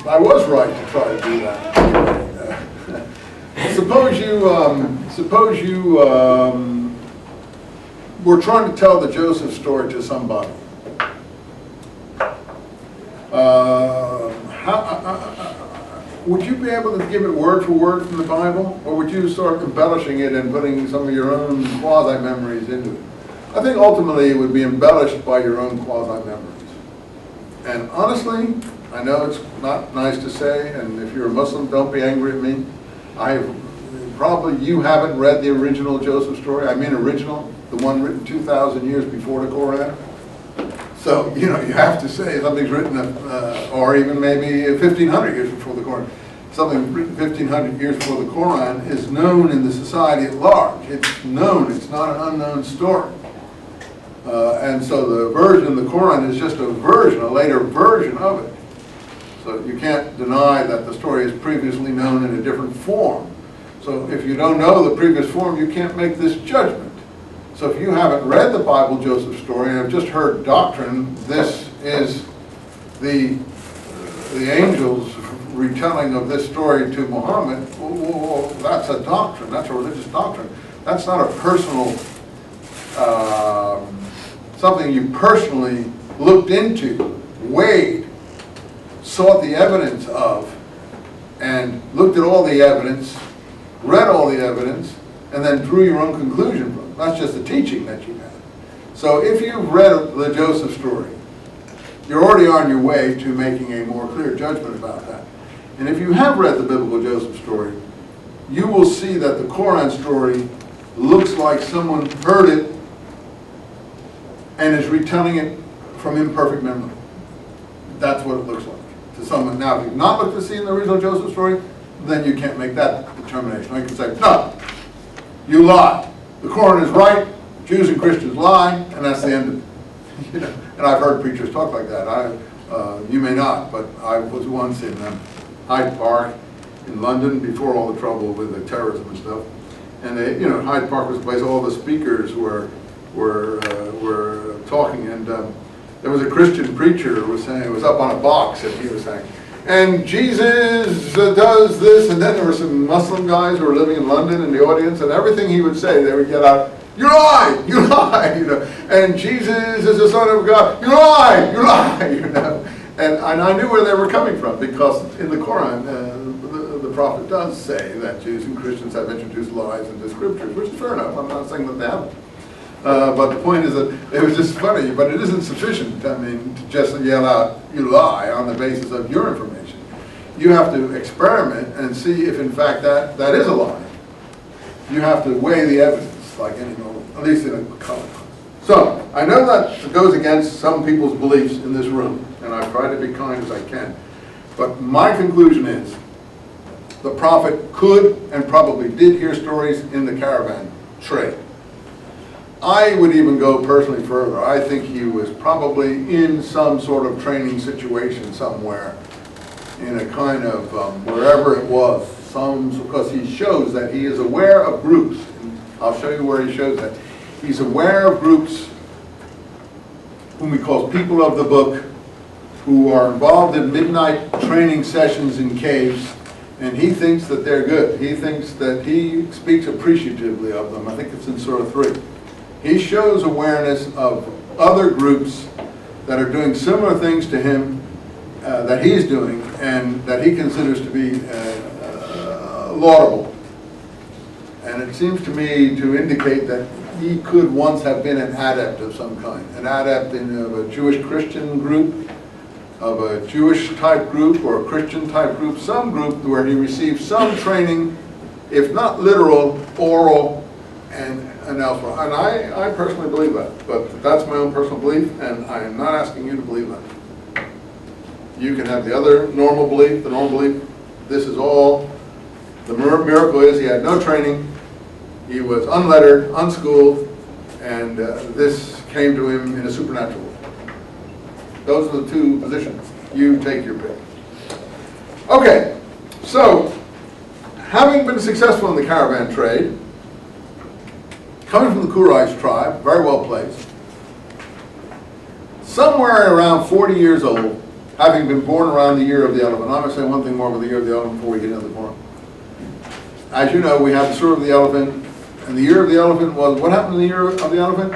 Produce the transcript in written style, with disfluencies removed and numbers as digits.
I was right to try to do that. Suppose you were trying to tell the Joseph story to somebody. Would you be able to give it word for word from the Bible? Or would you start embellishing it and putting some of your own quasi-memories into it? I think ultimately it would be embellished by your own quasi-memories. And honestly, I know it's not nice to say, and if you're a Muslim, don't be angry at me. You haven't read the original Joseph story. I mean original, the one written 2,000 years before the Quran. So, you have to say something's written, or even maybe 1,500 years before the Quran. Something written 1,500 years before the Quran is known in the society at large. It's known, it's not an unknown story. And so the version of the Quran is just a later version of it. So you can't deny that the story is previously known in a different form. So if you don't know the previous form, you can't make this judgment. So if you haven't read the Bible Joseph story and have just heard doctrine, this is the angel's retelling of this story to Muhammad, well, that's a doctrine, that's a religious doctrine. That's not a personal, something you personally looked into, weighed, sought the evidence of, and looked at all the evidence, read all the evidence, and then drew your own conclusion from it. That's just the teaching that you had. So if you've read the Joseph story, you're already on your way to making a more clear judgment about that. And if you have read the biblical Joseph story, you will see that the Quran story looks like someone heard it and is retelling it from imperfect memory. That's what it looks like to someone. Now, if you've not looked to see in the original Joseph story, then you can't make that determination. I can say, no, you lie. The Quran is right, Jews and Christians lie, and that's the end of it. And I've heard preachers talk like that. You may not, but I was once in Hyde Park in London before all the trouble with the terrorism and stuff. And Hyde Park was the place all the speakers were talking, and there was a Christian preacher who was saying, it was up on a box, and he was saying, and Jesus does this, and then there were some Muslim guys who were living in London in the audience, and everything he would say, they would get out, you lie, and Jesus is the Son of God, you lie, and I knew where they were coming from, because in the Quran, the prophet does say that Jews and Christians have introduced lies into scriptures, which is fair enough. I'm not saying that they haven't. But the point is that it was just funny, but it isn't sufficient, to just yell out, you lie, on the basis of your information. You have to experiment and see if, in fact, that is a lie. You have to weigh the evidence, like any normal, at least in a college. So, I know that goes against some people's beliefs in this room, and I've tried to be kind as I can. But my conclusion is, the prophet could and probably did hear stories in the caravan trade. I would even go personally further. I think he was probably in some sort of training situation somewhere, in a kind of, wherever it was, because he shows that he is aware of groups. And I'll show you where he shows that. He's aware of groups whom he calls people of the book, who are involved in midnight training sessions in caves, and he thinks that they're good. He thinks that he speaks appreciatively of them. I think it's in Surah 3. He shows awareness of other groups that are doing similar things to him that he's doing, and that he considers to be laudable. And it seems to me to indicate that he could once have been an adept of some kind, an adept of a Jewish Christian group, of a Jewish type group, or a Christian type group, some group where he received some training, if not literal, oral, and elsewhere. And I personally believe that, but that's my own personal belief, and I am not asking you to believe that. You can have the other normal belief, this is all, the miracle is he had no training, he was unlettered, unschooled, and this came to him in a supernatural way. Those are the two positions. You take your pick. Okay, so, having been successful in the caravan trade, coming from the Quraysh tribe, very well placed, somewhere around 40 years old, having been born around the year of the elephant. I'm going to say one thing more about the year of the elephant before we get into the Quran. As you know, we have the surah of the elephant, and the year of the elephant was, what happened in the year of the elephant?